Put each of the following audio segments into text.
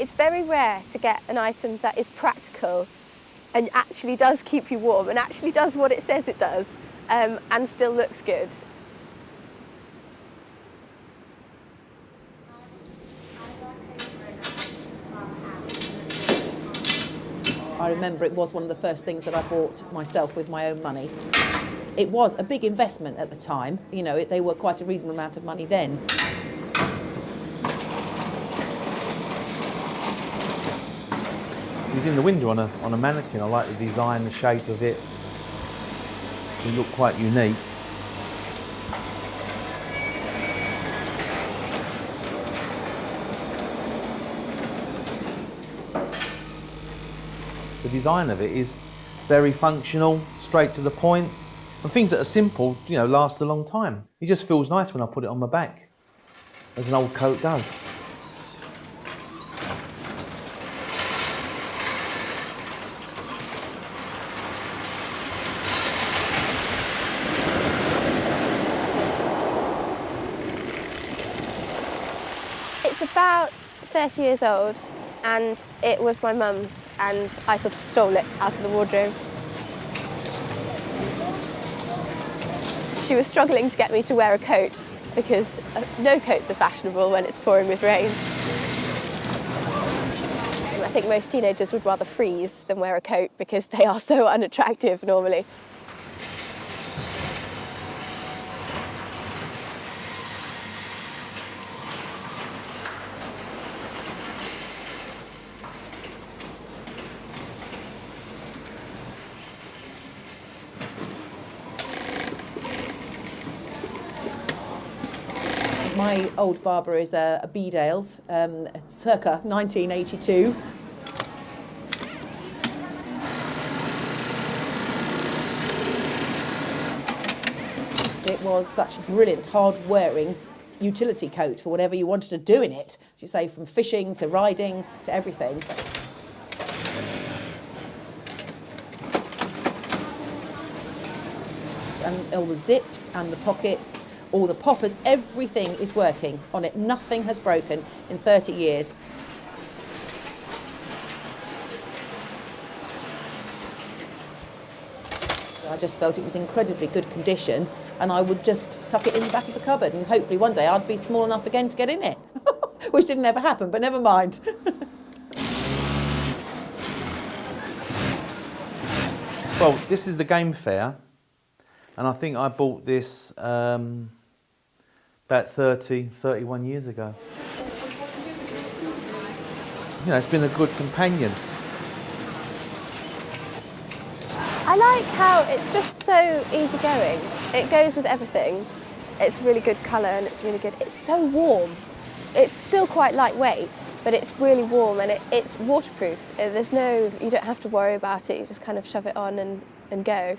It's very rare to get an item that is practical and actually does keep you warm and actually does what it says it does, and still looks good. I remember it was one of the first things that I bought myself with my own money. It was a big investment at the time. You know, they were quite a reasonable amount of money then. Using the window on a mannequin, I like the design, the shape of it. It looked quite unique. The design of it is very functional, straight to the point, and things that are simple, you know, last a long time. It just feels nice when I put it on my back, as an old coat does. It's about 30 years old, and it was my mum's, and I sort of stole it out of the wardrobe. She was struggling to get me to wear a coat because no coats are fashionable when it's pouring with rain. And I think most teenagers would rather freeze than wear a coat because they are so unattractive normally. My old Barbour is a Bedales, circa 1982. It was such a brilliant, hard-wearing utility coat for whatever you wanted to do in it. As you say, from fishing to riding to everything. And all the zips and the pockets, all the poppers, everything is working on it. Nothing has broken in 30 years. I just felt it was incredibly good condition, and I would just tuck it in the back of the cupboard, and hopefully one day I'd be small enough again to get in it, which didn't ever happen, but never mind. Well, this is the game fair, and I think I bought this about 31 years ago. You know, it's been a good companion. I like how it's just so easygoing. It goes with everything. It's really good colour and it's really good. It's so warm. It's still quite lightweight, but it's really warm and it's waterproof. You don't have to worry about it. You just kind of shove it on and go.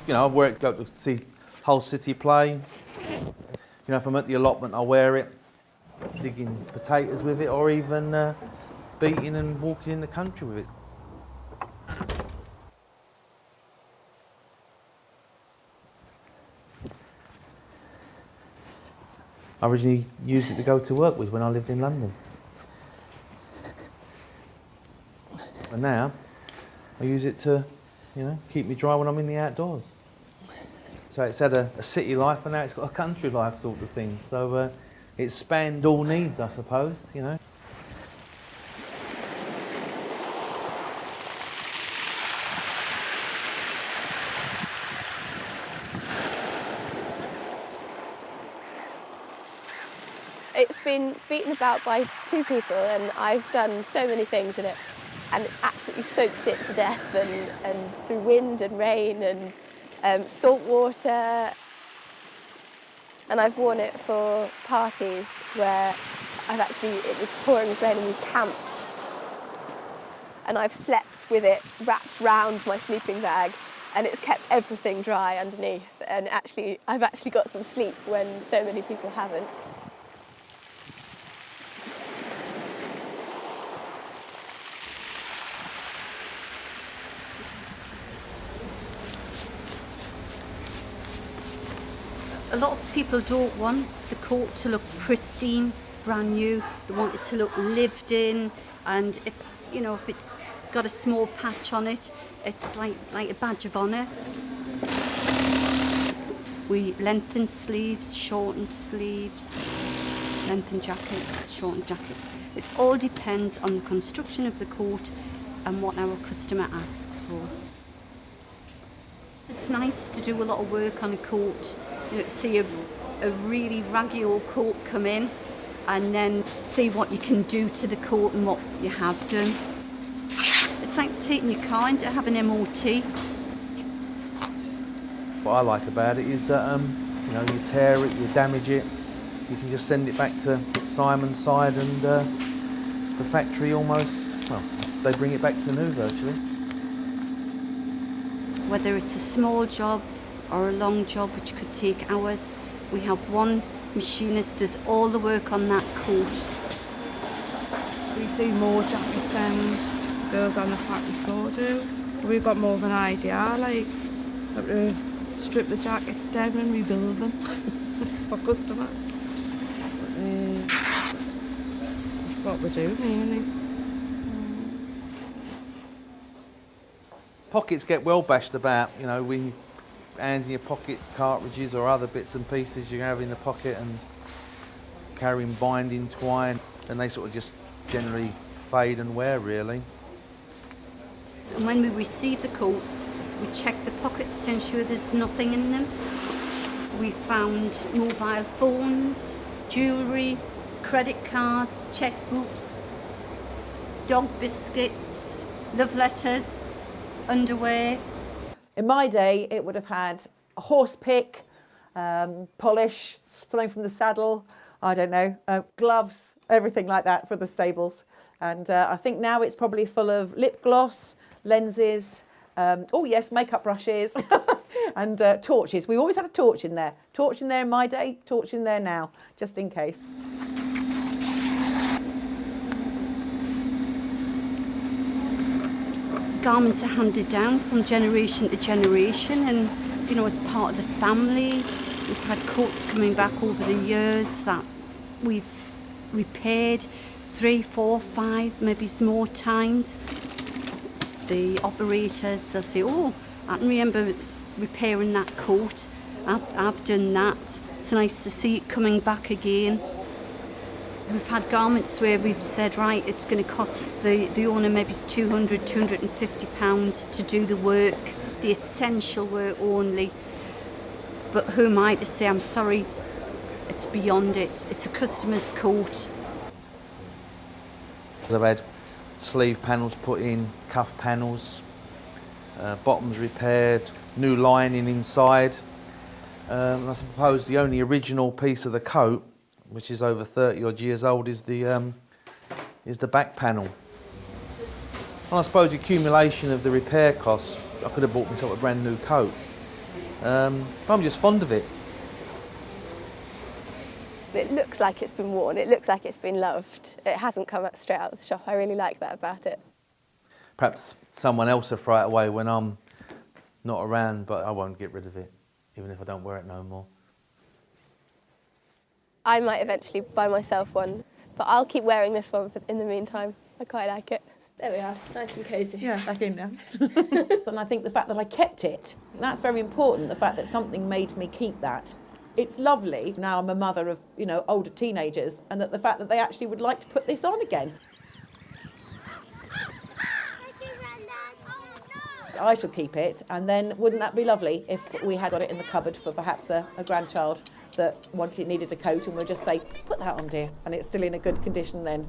You know, I go to see Hull City play. You know, if I'm at the allotment, I wear it, digging potatoes with it, or even beating and walking in the country with it. I originally used it to go to work with when I lived in London. And now, I use it to, you know, keep me dry when I'm in the outdoors. So it's had a city life and now it's got a country life sort of thing. So it's spanned all needs, I suppose, you know. It's been beaten about by two people and I've done so many things in it and absolutely soaked it to death and through wind and rain and salt water. And I've worn it for parties where it was pouring with rain and we camped. And I've slept with it wrapped round my sleeping bag and it's kept everything dry underneath. And actually, I've actually got some sleep when so many people haven't. A lot of people don't want the coat to look pristine, brand new. They want it to look lived in, and if it's got a small patch on it, it's like a badge of honour. We lengthen sleeves, shorten sleeves, lengthen jackets, shorten jackets. It all depends on the construction of the coat and what our customer asks for. It's nice to do a lot of work on a coat, see a really raggy old coat come in and then see what you can do to the coat and what you have done. It's like taking your car in to have an MOT. What I like about it is that you tear it, you damage it, you can just send it back to Simon's side and the factory they bring it back to new virtually. Whether it's a small job or a long job, which could take hours, we have one machinist does all the work on that coat. We see more jackets than girls on the factory floor do, so we've got more of an idea, that we strip the jackets down and rebuild them for customers. That's what we do mainly. Pockets get well bashed about, we hand in your pockets cartridges or other bits and pieces you have in the pocket and carrying binding twine, and they sort of just generally fade and wear really. And when we receive the coats, we check the pockets to ensure there's nothing in them. We found mobile phones, jewellery, credit cards, checkbooks, dog biscuits, love letters, underwear. In my day, it would have had a horse pick, polish, something from the saddle, I don't know, gloves, everything like that for the stables. And I think now it's probably full of lip gloss, lenses, makeup brushes and torches. We always had a torch in there. Torch in there in my day, torch in there now, just in case. Garments are handed down from generation to generation, and it's part of the family. We've had coats coming back over the years that we've repaired 3, 4, 5, maybe some more times. The operators, they'll say, I can remember repairing that coat. I've done that. It's nice to see it coming back again. We've had garments where we've said, right, it's going to cost the owner maybe £200, £250 to do the work, the essential work only. But who am I to say, I'm sorry, it's beyond it. It's a customer's coat. I've had sleeve panels put in, cuff panels, bottoms repaired, new lining inside. I suppose the only original piece of the coat, which is over 30 odd years old, is the back panel. And I suppose the accumulation of the repair costs, I could have bought myself a brand new coat. But I'm just fond of it. It looks like it's been worn, it looks like it's been loved. It hasn't come straight out of the shop. I really like that about it. Perhaps someone else will throw it away when I'm not around, but I won't get rid of it, even if I don't wear it no more. I might eventually buy myself one, but I'll keep wearing this one in the meantime. I quite like it. There we are, nice and cosy. Yeah, back in now. And I think the fact that I kept it, that's very important, the fact that something made me keep that. It's lovely. Now I'm a mother of, older teenagers, and that the fact that they actually would like to put this on again. I shall keep it, and then wouldn't that be lovely if we had got it in the cupboard for perhaps a grandchild that needed a coat, and we'll just say, put that on, dear, and it's still in a good condition then.